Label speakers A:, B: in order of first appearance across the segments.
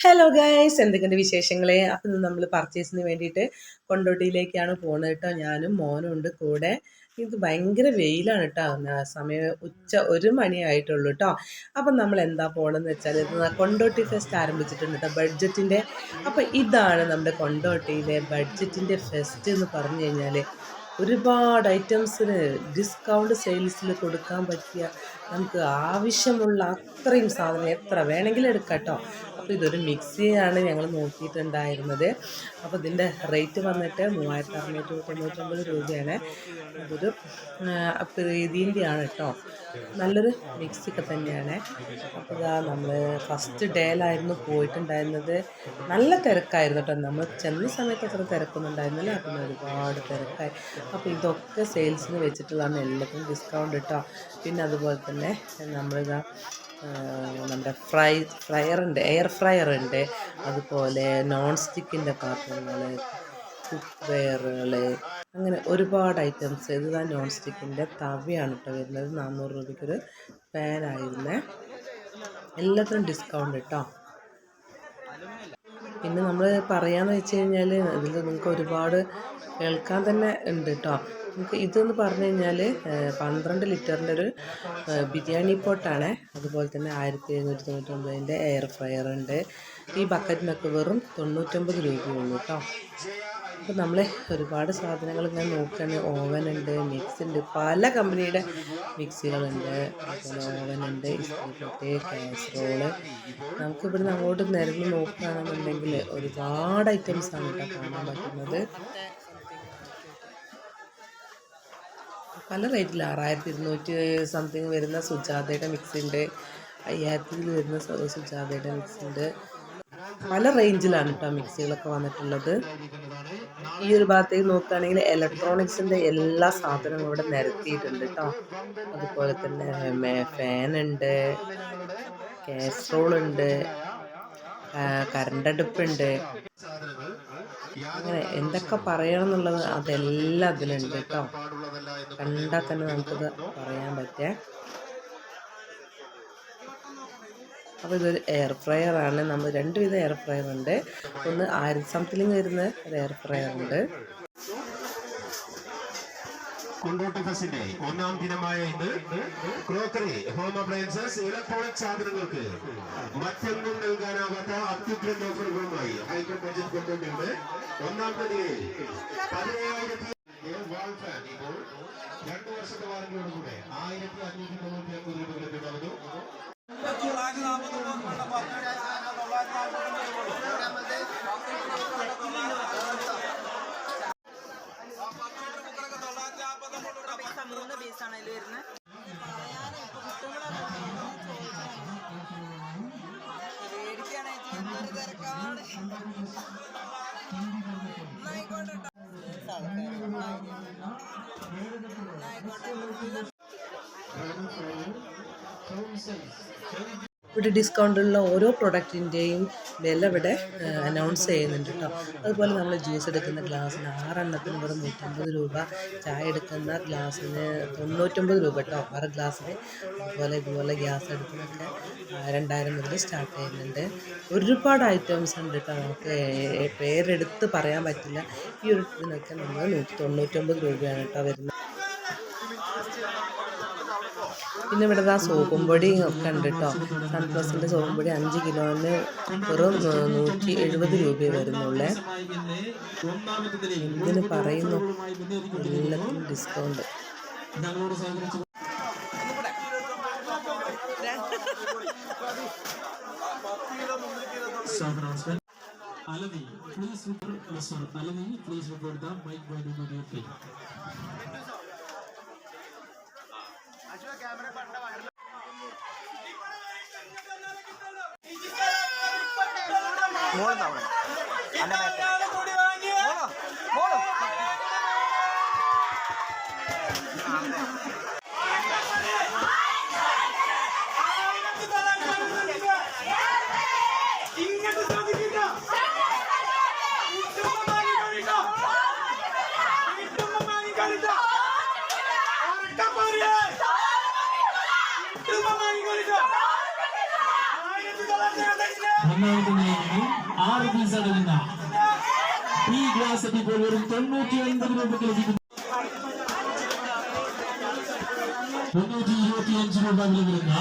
A: Hello guys, എന്തൊക്കെയുണ്ട് വിശേഷങ്ങളെ? അപ്പം നമ്മൾ പർച്ചേസിന് വേണ്ടിയിട്ട് കൊണ്ടോട്ടിയിലേക്കാണ് പോകുന്നത് കേട്ടോ. ഞാനും മോനും ഉണ്ട് കൂടെ. ഇത് ഭയങ്കര വെയിലാണ് കേട്ടോ. സമയം 1 മണിയായിട്ടുള്ളൂ കേട്ടോ. അപ്പം നമ്മൾ എന്താ പോകണമെന്ന് വെച്ചാൽ കൊണ്ടോട്ടി ഫെസ്റ്റ് ആരംഭിച്ചിട്ടുണ്ട് കേട്ടോ, ബഡ്ജറ്റിൻ്റെ. അപ്പം ഇതാണ് നമ്മുടെ കൊണ്ടോട്ടിയിലെ ബഡ്ജറ്റിൻ്റെ ഫെസ്റ്റ് എന്ന് പറഞ്ഞു കഴിഞ്ഞാൽ ഒരുപാട് ഐറ്റംസിന് ഡിസ്കൗണ്ട് സെയിൽസിൽ കൊടുക്കാൻ പറ്റിയ, നമുക്ക് ആവശ്യമുള്ള അത്രയും സാധനം എത്ര വേണമെങ്കിലും എടുക്കാം കേട്ടോ. അപ്പോൾ ഇതൊരു മിക്സിയാണ് ഞങ്ങൾ നോക്കിയിട്ടുണ്ടായിരുന്നത്. അപ്പോൾ ഇതിൻ്റെ റേറ്റ് വന്നിട്ട് 3699 രൂപയാണ്. അതൊരു പ്രീതിൻ്റെയാണ് കേട്ടോ. നല്ലൊരു മിക്സിയൊക്കെ തന്നെയാണ്. അപ്പോൾ ഇതാ നമ്മൾ ഫസ്റ്റ് ഡേയിലായിരുന്നു പോയിട്ടുണ്ടായിരുന്നത്. നല്ല തിരക്കായിരുന്നു കേട്ടോ. നമ്മൾ ചെന്ന സമയത്ത് അത്ര തിരക്കൊന്നും ഉണ്ടായിരുന്നില്ല. പിന്നെ ഒരുപാട് തിരക്കായി. അപ്പോൾ ഇതൊക്കെ സെയിൽസിന് വെച്ചിട്ടുള്ളതാണ്, എല്ലാത്തിനും ഡിസ്കൗണ്ട് കേട്ടോ. പിന്നെ അതുപോലെ തന്നെ നമ്മളിതാ നമ്മുടെ ഫ്രയറുണ്ട്, എയർ ഫ്രയർ ഉണ്ട്. അതുപോലെ നോൺ സ്റ്റിക്കിൻ്റെ പാത്രങ്ങൾ, കുക്ക് വെയറുകൾ, അങ്ങനെ ഒരുപാട് ഐറ്റംസ്. ഇതാ നോൺ സ്റ്റിക്കിൻ്റെ തവയാണ് കേട്ടോ വരുന്നത്. 400 രൂപയ്ക്കൊരു പാനായിരുന്നേ. എല്ലാത്തിനും ഡിസ്കൗണ്ട് കേട്ടോ. പിന്നെ നമ്മൾ പറയാമെന്ന് വെച്ച് കഴിഞ്ഞാൽ ഇതിൽ നിങ്ങൾക്ക് ഒരുപാട് കേൾക്കാൻ തന്നെ ഉണ്ട് കേട്ടോ. നമുക്ക് ഇതെന്ന് പറഞ്ഞു കഴിഞ്ഞാൽ 12 ലിറ്ററിൻ്റെ ഒരു ബിരിയാണി പോട്ടാണ്. അതുപോലെ തന്നെ 1799 എയർ ഫ്രയർ ഉണ്ട്. ഈ ബക്കറ്റിനൊക്കെ വെറും 99 രൂപയുള്ളൂ കേട്ടോ. അപ്പോൾ നമ്മൾ ഒരുപാട് സാധനങ്ങൾ ഇങ്ങനെ നോക്കുകയാണെങ്കിൽ ഓവനുണ്ട്, മിക്സി ഉണ്ട്, പല കമ്പനിയുടെ മിക്സികളുണ്ട്. അതുപോലെ ഓവനുണ്ട്, ഇസ്തിരിപ്പെട്ടി, കാസറോള്. നമുക്ക് ഇവിടുന്ന് അങ്ങോട്ട് നിരന്ന് നോക്കുകയാണെന്നുണ്ടെങ്കിൽ ഒരുപാട് ഐറ്റംസാണ് കേട്ടോ കാണാൻ പറ്റുന്നത്. പല റേറ്റിൽ 6200 സംതിങ് വരുന്ന സുജാതയുടെ മിക്സി ഉണ്ട്, 5000 വരുന്ന സുജാതയുടെ മിക്സി ഉണ്ട്. പല റേഞ്ചിലാണ് കേട്ടോ മിക്സികളൊക്കെ വന്നിട്ടുള്ളത്. ഈ ഒരു ഭാഗത്തേക്ക് നോക്കുകയാണെങ്കിൽ ഇലക്ട്രോണിക്സിൻ്റെ എല്ലാ സാധനവും ഇവിടെ നിരത്തിയിട്ടുണ്ട് കേട്ടോ. അതുപോലെ തന്നെ ഫാനുണ്ട്, കാസറോളുണ്ട്, കരണ്ടടുപ്പുണ്ട്. അങ്ങനെ എന്തൊക്കെ പറയണം എന്നുള്ളത് അതെല്ലാം അതിലുണ്ട് കേട്ടോ. കണ്ടാൽ തന്നെ നമുക്കത് പറയാൻ പറ്റേ. അപ്പോൾ ഇതൊരു എയർ ഫ്രയറാണ്. നമ്മൾ 2 വിധം എയർ ഫ്രയർ ഉണ്ട്. ഒന്ന് 1000 സംതിങ് വരുന്ന ഒരു എയർ ഫ്രയർ ഉണ്ട്.
B: കൊണ്ടോട്ടി ഫെസ്റ്റിന്റെ 1ാം ദിനമായ ഇന്ന് ക്രോക്കറി, ഹോം അപ്ലയൻസസ്, ഇലക്ട്രോണിക് സാധനങ്ങൾക്ക് മറ്റൊന്നും നൽകാനാവാത്ത അത്യുഗ്രൻ ഓഫറുകളുമായി ഹൈക്കോടതി ബഡ്ജറ്റ് കൊണ്ടുവന്നിട്ടുണ്ട്. 1ാമത്തെ നിലയിൽ 17,000 വാൾ ഫാൻ ഇപ്പോൾ 2 വർഷത്തെ വാറന്റിയോടുകൂടെ 1599 രൂപ ലഭ്യമാകുന്നു.
A: ഇവിടെ ഡിസ്കൗണ്ടുള്ള ഓരോ പ്രൊഡക്റ്റിൻ്റെയും വില ഇവിടെ അനൗൺസ് ചെയ്യുന്നുണ്ട് കേട്ടോ. അതുപോലെ നമ്മൾ ജ്യൂസ് എടുക്കുന്ന ഗ്ലാസ്സിന് 6 എണ്ണത്തിന് വെറും 150 രൂപ, ചായ എടുക്കുന്ന ഗ്ലാസ്സിന് 99 രൂപ കേട്ടോ, 6 ഗ്ലാസ്സിന്. ഇതുപോലെ ഗ്യാസ് അടുപ്പിനൊക്കെ 2000 മുതൽ സ്റ്റാർട്ട് ചെയ്യുന്നുണ്ട്. ഒരുപാട് ഐറ്റംസ് ഉണ്ട് കേട്ടോ, നമുക്ക് പേരെടുത്ത് പറയാൻ പറ്റില്ല. ഈ ഒരു ഇതിനൊക്കെ നമ്മൾ 199 രൂപയാണ് കേട്ടോ വരുന്നത്. പിന്നെ ഇവിടെ സോപ്പും പൊടി ഒക്കെ ഉണ്ട് കേട്ടോ. സൺപ്ലസിൻ്റെ സോപ്പും പൊടി 5 കിലോന് വെറും 170 രൂപ വരുന്നുള്ളേ. എന്തിന് പറയുന്നു, എല്ലാത്തിനും discount.
C: Alani, please report. Yes, sir. Alani, please report the bike body immediately. വാങ്ങി 6 പീസ് അടങ്ങുന്ന ഈ ഗ്ലാസ് ഇപ്പോൾ വെറും 950 രൂപയ്ക്ക് ലഭിക്കുന്നു. 325 രൂപ വില വരുന്ന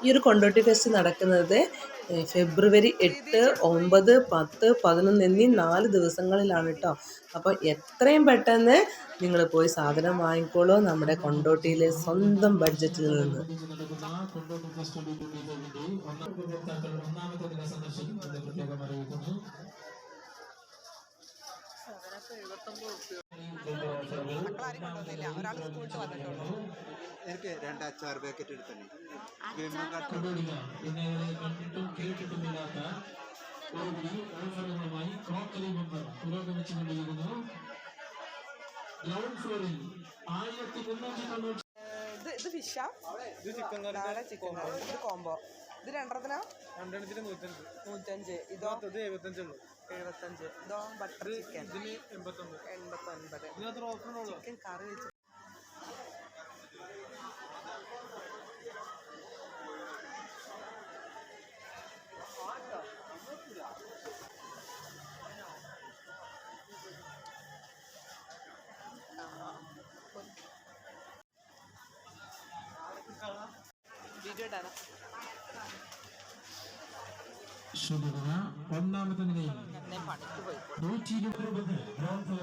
A: ഈ ഒരു കൊണ്ടോട്ടി ഫെസ്റ്റ് നടക്കുന്നത് ഫെബ്രുവരി 8, 9, 10, 11 എന്നീ 4 ദിവസങ്ങളിലാണ് കേട്ടോ. അപ്പോൾ എത്രയും പെട്ടെന്ന് നിങ്ങൾ പോയി സാധനം വാങ്ങിക്കോളൂ നമ്മുടെ കൊണ്ടോട്ടിയിലെ സ്വന്തം ബഡ്ജറ്റിൽ നിന്ന്.
C: കൊണ്ടോട്ടി ഫെസ്റ്റ് ഒന്നാമത്തെ ദിന സന്ദർശിക്കുന്നത് പ്രത്യേകം അറിയിക്കുന്നു.
D: എനിക്ക് 2 അച്ചാർ പാക്കറ്റ് എടുത്തന്നെ
C: പിന്നെ കണ്ടിട്ടും കേട്ടിട്ടുമില്ലാത്ത ഒരു ഓഫറുകളുമായി ക്രോക്കറി ബമ്പർ പുരോഗമിച്ചുകൊണ്ടിരിക്കുന്നു. ഗ്രൗണ്ട് ഫ്ലോറിൽ 1390
E: ഇത് ഫിഷാ, ഇത് ചിക്കൻ കറി, ചിക്കൻ കറി, ഇത് കോംബോ. ഇത് രണ്ടെണ്ണത്തിനാ 105. ഇതോ 75. ഇതോ ബട്ടർ ചിക്കൻ 89. ചിക്കൻ കറി വെച്ച് വീഡിയോ ഇടാനാ.
C: ഒന്നാമത്തെ നിലയിൽ 120 രൂപ ഗ്രൗണ്ട് ഫ്ലോർ